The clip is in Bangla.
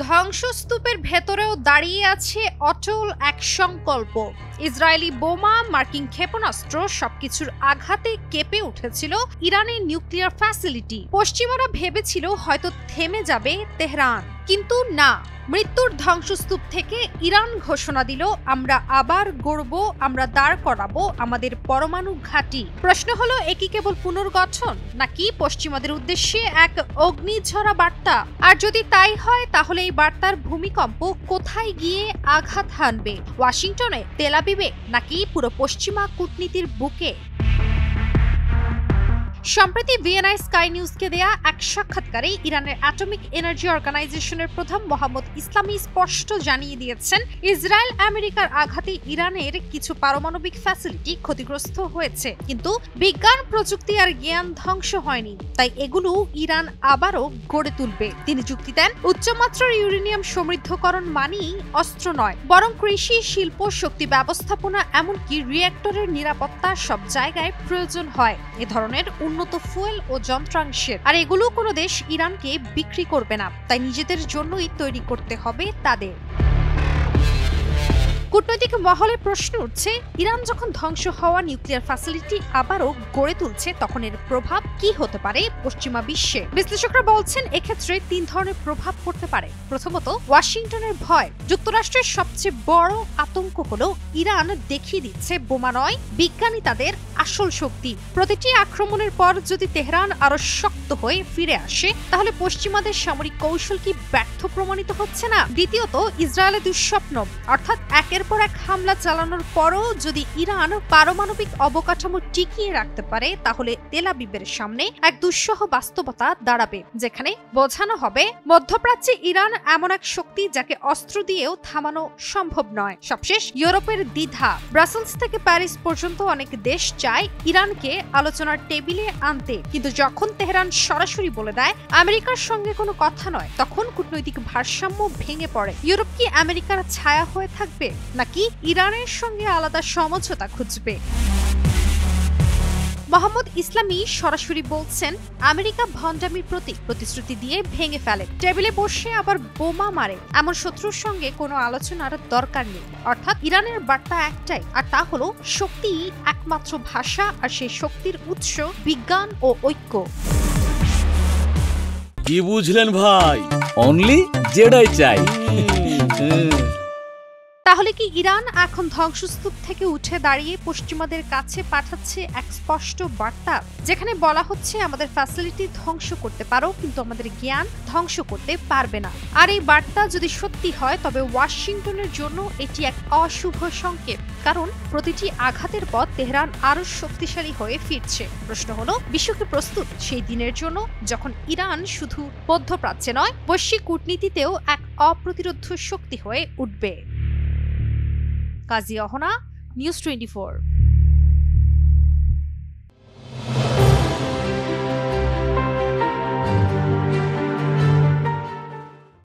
ধ্বংসস্তূপের ভেতরেও দাঁড়িয়ে আছে অটল এক সংকল্প। ইসরায়েলি বোমা, মার্কিন ক্ষেপণাস্ত্র সবকিছুর আঘাতে কেঁপে উঠেছিল ইরানের নিউক্লিয়ার ফ্যাসিলিটি। পশ্চিমারা ভেবেছিল হয়তো থেমে যাবে তেহরান, কিন্তু না। মৃত্যুর ধ্বংসস্তূপ থেকে ইরান ঘোষণা দিল, আমরা আবার গড়ব, আমরা দাঁড় করাবো আমাদের পরমাণু ঘাঁটি। প্রশ্ন হলো, এ কি কেবল পুনর্গঠন নাকি পশ্চিমাদের উদ্দেশ্যে এক অগ্নিঝরা বার্তা? আর যদি তাই হয়, তাহলে এই বার্তার ভূমিকম্প কোথায় গিয়ে আঘাত হানবে? ওয়াশিংটনে, তেল আবিবে, নাকি পুরো পশ্চিমা কূটনীতির বুকে? সম্প্রতি ভিয়েনায় স্কাই নিউজকে দেয়া এক সাক্ষাৎকারে ইরানের অ্যাটমিক এনার্জি অর্গানাইজেশনের প্রধান মোহাম্মদ ইসলামি স্পষ্ট জানিয়ে দিয়েছেন, ইসরায়েল আমেরিকার আঘাতে ইরানের কিছু পারমাণবিক ফ্যাসিলিটি ক্ষতিগ্রস্ত হয়েছে, কিন্তু বিজ্ঞান, প্রযুক্তি আর জ্ঞান ধ্বংস হয়নি। তাই এগুলো ইরান আবারও গড়ে তুলবে। তিনি যুক্তি দেন, উচ্চমাত্রার ইউরেনিয়াম সমৃদ্ধকরণ মানেই অস্ত্র নয়, বরং কৃষি, শিল্প, শক্তি ব্যবস্থাপনা, এমনকি রিঅ্যাক্টরের নিরাপত্তা সব জায়গায় প্রয়োজন হয় এ ধরনের উন্নত ফুয়েল ও যন্ত্রাংশের। আর এগুলো কোনো দেশ ইরানকে বিক্রি করবে না, তাই নিজেদের জন্যই তৈরি করতে হবে তাদের। কূটনৈতিক মহলে প্রশ্ন উঠছে, ইরান যখন ধ্বংস হওয়া নিউক্লিয়ার ফ্যাসিলিটি আবারও গড়ে তুলছে, তখন এর প্রভাব কি হতে পারে পশ্চিমা বিশ্বে? বিশ্লেষকরা বলছেন, এক্ষেত্রে তিন ধরনের প্রভাব পড়তে পারে। প্রথমত, ওয়াশিংটনের ভয়। যুক্তরাষ্ট্রের সবচেয়ে বড় আতঙ্ক হলো ইরান দেখিয়ে দিচ্ছে বোমা নয়, বিজ্ঞানী তাদের আসল শক্তি। প্রতিটি আক্রমণের পর যদি তেহরান আরো শক্ত হয়ে ফিরে আসে, তাহলে পশ্চিমাদের সামরিক কৌশল কি ব্যর্থ প্রমাণিত হচ্ছে না? দ্বিতীয়ত, ইসরায়েলের দুঃস্বপ্ন, অর্থাৎ একের পর এক হামলা চালানোর পরও যদি ইরান পারমাণবিক অবকাঠামো টিকিয়ে রাখতে পারে, তাহলে তেল আবিবের সামনে এক দুঃসহ বাস্তবতা দাঁড়াবে, যেখানে বোঝানো হবে মধ্যপ্রাচ্যে ইরান এমন এক শক্তি যাকে অস্ত্র দিয়েও থামানো সম্ভব নয়। সবশেষ, ইউরোপের দ্বিধা। ব্রাসেলস থেকে প্যারিস পর্যন্ত অনেক দেশ চায় ইরানকে আলোচনার টেবিলে আনতে, কিন্তু যখন তেহরান সরাসরি বলে দেয় আমেরিকার সঙ্গে কোনো কথা নয়, তখন কূটনৈতিক ভারসাম্য ভেঙে পড়ে। ইউরোপ কি আমেরিকার ছায়া হয়ে থাকবে, নাকি ইরানের সঙ্গে আলাদা সমঝোতা খুঁজবে? মোহাম্মদ ইসলামি সরাসরি বলছেন, আমেরিকা ভণ্ডামির প্রতিশ্রুতি দিয়ে ভেঙে ফেলে, টেবিলে বসে আবার বোমা মারে, এমন শত্রুর সঙ্গে কোনো আলোচনার দরকার নেই। অর্থাৎ ইরানের বার্তা একটাই, আর তা হলো শক্তিই একমাত্র ভাষা, আর সেই শক্তির উৎস বিজ্ঞান ও ঐক্য। কি বুঝলেন ভাই? অনলি যেটাই চাই। তাহলে কি ইরান এখন ধ্বংসস্তূপ থেকে উঠে দাঁড়িয়ে পশ্চিমাদের কাছে পাঠাচ্ছে এক স্পষ্ট বার্তা, যেখানে বলা হচ্ছে, আমাদের ফ্যাসিলিটি ধ্বংস করতে পারো, কিন্তু আমাদের জ্ঞান ধ্বংস করতে পারবে না? আর এই বার্তা যদি সত্যি হয়, তবে ওয়াশিংটনের জন্য এটি এক অশুভ সংকেত, কারণ প্রতিটি আঘাতের পর তেহরান আরো শক্তিশালী হয়ে ফিরছে। প্রশ্ন হলো, বিশ্বকে প্রস্তুত সেই দিনের জন্য যখন ইরান শুধু মধ্যপ্রাচ্যে নয়, বৈশ্বিক কূটনীতিতেও এক অপ্রতিরোধ্য শক্তি হয়ে উঠবে। কাজী অহনা, নিউজ 24।